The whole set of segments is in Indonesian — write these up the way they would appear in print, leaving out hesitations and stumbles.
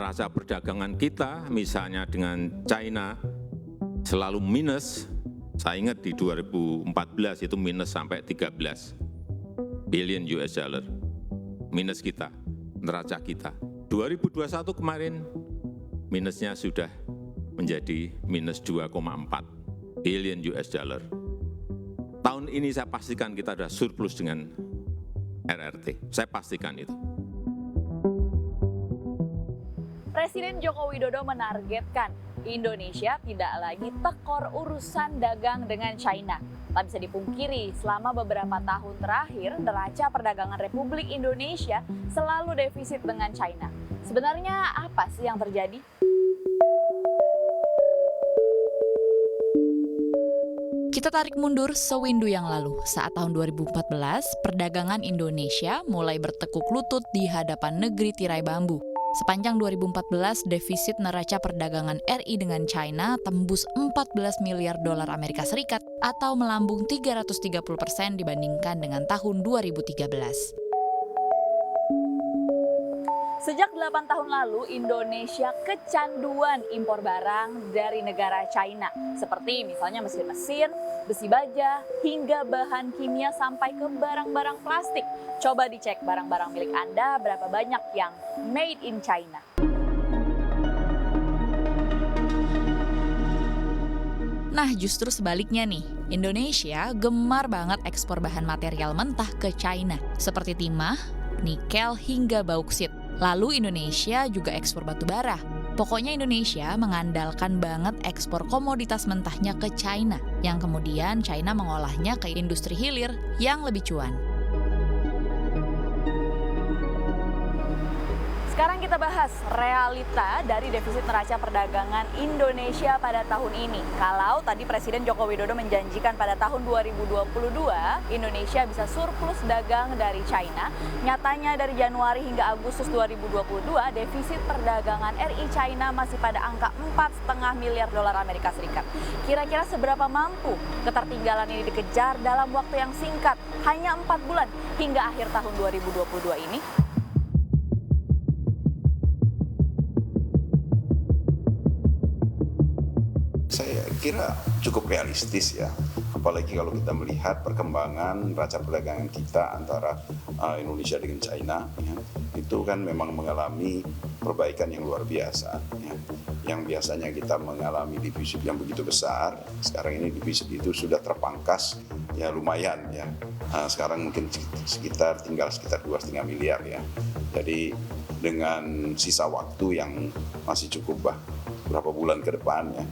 neraca perdagangan kita misalnya dengan China selalu minus. Saya ingat di 2014 itu minus sampai 13 billion US dollar. Minus kita, neraca kita. 2021 kemarin minusnya sudah menjadi minus 2,4 billion US dollar. Tahun ini saya pastikan kita ada surplus dengan RRT. Saya pastikan itu. Presiden Joko Widodo menargetkan Indonesia tidak lagi tekor urusan dagang dengan China. Tak bisa dipungkiri, selama beberapa tahun terakhir, neraca perdagangan Republik Indonesia selalu defisit dengan China. Sebenarnya apa sih yang terjadi? Kita tarik mundur sewindu yang lalu. Saat tahun 2014, perdagangan Indonesia mulai bertekuk lutut di hadapan negeri tirai bambu. Sepanjang 2014, defisit neraca perdagangan RI dengan China tembus 14 miliar dolar Amerika Serikat atau melambung 330% dibandingkan dengan tahun 2013. Sejak 8 tahun lalu, Indonesia kecanduan impor barang dari negara China. Seperti misalnya mesin-mesin, besi baja, hingga bahan kimia sampai ke barang-barang plastik. Coba dicek barang-barang milik Anda berapa banyak yang made in China. Nah, justru sebaliknya nih, Indonesia gemar banget ekspor bahan material mentah ke China, seperti timah, nikel, hingga bauksit. Lalu Indonesia juga ekspor batu bara. Pokoknya Indonesia mengandalkan banget ekspor komoditas mentahnya ke China, yang kemudian China mengolahnya ke industri hilir yang lebih cuan. Sekarang kita bahas realita dari defisit neraca perdagangan Indonesia pada tahun ini. Kalau tadi Presiden Joko Widodo menjanjikan pada tahun 2022 Indonesia bisa surplus dagang dari China, nyatanya dari Januari hingga Agustus 2022 defisit perdagangan RI China masih pada angka 4,5 miliar dolar Amerika Serikat. Kira-kira seberapa mampu ketertinggalan ini dikejar dalam waktu yang singkat, hanya 4 bulan hingga akhir tahun 2022 ini? Saya kira cukup realistis ya, apalagi kalau kita melihat perkembangan neraca perdagangan kita antara Indonesia dengan China, ya, itu kan memang mengalami perbaikan yang luar biasa. Ya. Yang biasanya kita mengalami defisit yang begitu besar, sekarang ini defisit itu sudah terpangkas, ya lumayan ya. Sekarang mungkin tinggal sekitar 2,5 miliar ya. Jadi dengan sisa waktu yang masih cukup berapa bulan ke depan ya.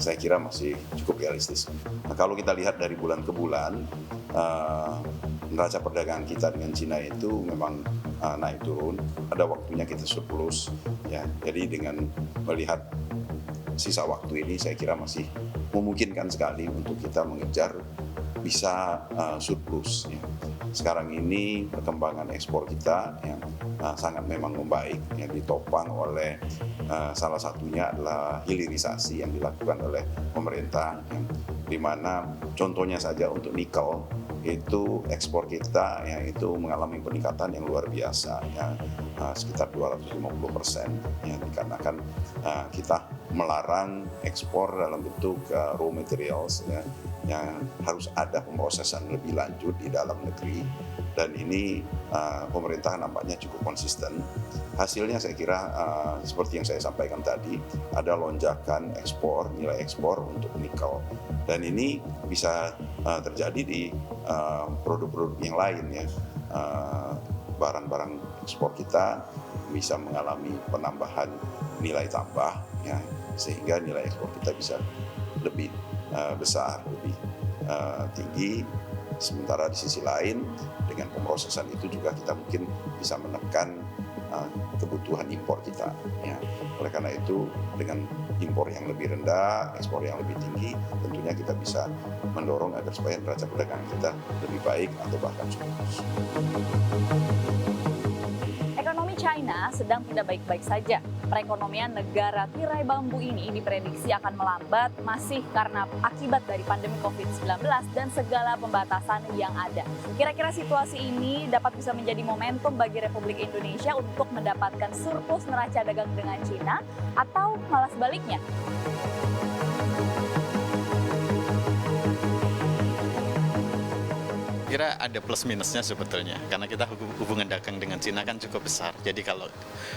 Saya kira masih cukup realistis. Nah, kalau kita lihat dari bulan ke bulan, neraca perdagangan kita dengan Cina itu memang naik turun. Ada waktunya kita surplus, ya. Jadi dengan melihat sisa waktu ini, saya kira masih memungkinkan sekali untuk kita mengejar bisa surplus. Ya. Sekarang ini perkembangan ekspor kita yang sangat memang membaik, yang ditopang oleh salah satunya adalah hilirisasi yang dilakukan oleh pemerintah, yang di mana contohnya saja untuk nikel itu ekspor kita ya itu mengalami peningkatan yang luar biasa ya, sekitar 250% ya, dikarenakan kita melarang ekspor dalam bentuk raw materials ya, yang harus ada pemrosesan lebih lanjut di dalam negeri, dan ini pemerintah nampaknya cukup konsisten. Hasilnya saya kira seperti yang saya sampaikan tadi, ada lonjakan ekspor, nilai ekspor untuk nikel, dan ini bisa terjadi di produk-produk yang lain ya. Barang-barang ekspor kita bisa mengalami penambahan nilai tambah ya, sehingga nilai ekspor kita bisa lebih besar, lebih tinggi. Sementara di sisi lain dengan pemrosesan itu juga kita mungkin bisa menekan kebutuhan impor kita ya. Oleh karena itu dengan impor yang lebih rendah, ekspor yang lebih tinggi, tentunya kita bisa mendorong agar supaya neraca perdagangan kita lebih baik atau bahkan surplus. Ekonomi China sedang tidak baik-baik saja. Perekonomian negara tirai bambu ini diprediksi akan melambat masih karena akibat dari pandemi COVID-19 dan segala pembatasan yang ada. Kira-kira situasi ini dapat bisa menjadi momentum bagi Republik Indonesia untuk mendapatkan surplus neraca dagang dengan China atau malah sebaliknya? Kira ada plus minusnya sebetulnya, karena kita hubungan dagang dengan Cina kan cukup besar. Jadi kalau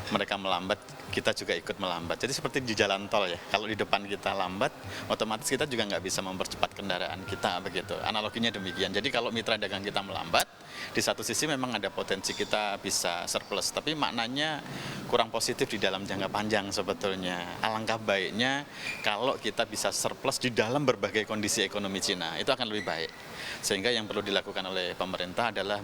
mereka melambat, kita juga ikut melambat. Jadi seperti di jalan tol ya, kalau di depan kita lambat, otomatis kita juga nggak bisa mempercepat kendaraan kita begitu. Analoginya demikian. Jadi kalau mitra dagang kita melambat, di satu sisi memang ada potensi kita bisa surplus, tapi maknanya kurang positif di dalam jangka panjang sebetulnya. Alangkah baiknya kalau kita bisa surplus di dalam berbagai kondisi ekonomi Cina, itu akan lebih baik. Sehingga yang perlu dilakukan oleh pemerintah adalah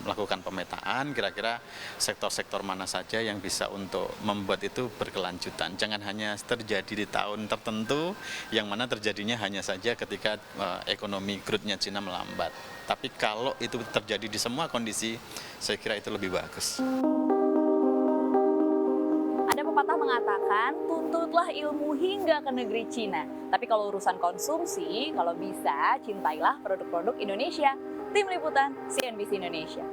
melakukan pemetaan kira-kira sektor-sektor mana saja yang bisa untuk membuat itu berkelanjutan. Jangan hanya terjadi di tahun tertentu yang mana terjadinya hanya saja ketika ekonomi growth-nya Cina melambat. Tapi kalau itu terjadi di semua kondisi, saya kira itu lebih bagus. Ada pepatah mengatakan, tuntutlah ilmu hingga ke negeri Cina. Tapi kalau urusan konsumsi, kalau bisa, cintailah produk-produk Indonesia. Tim Liputan CNBC Indonesia.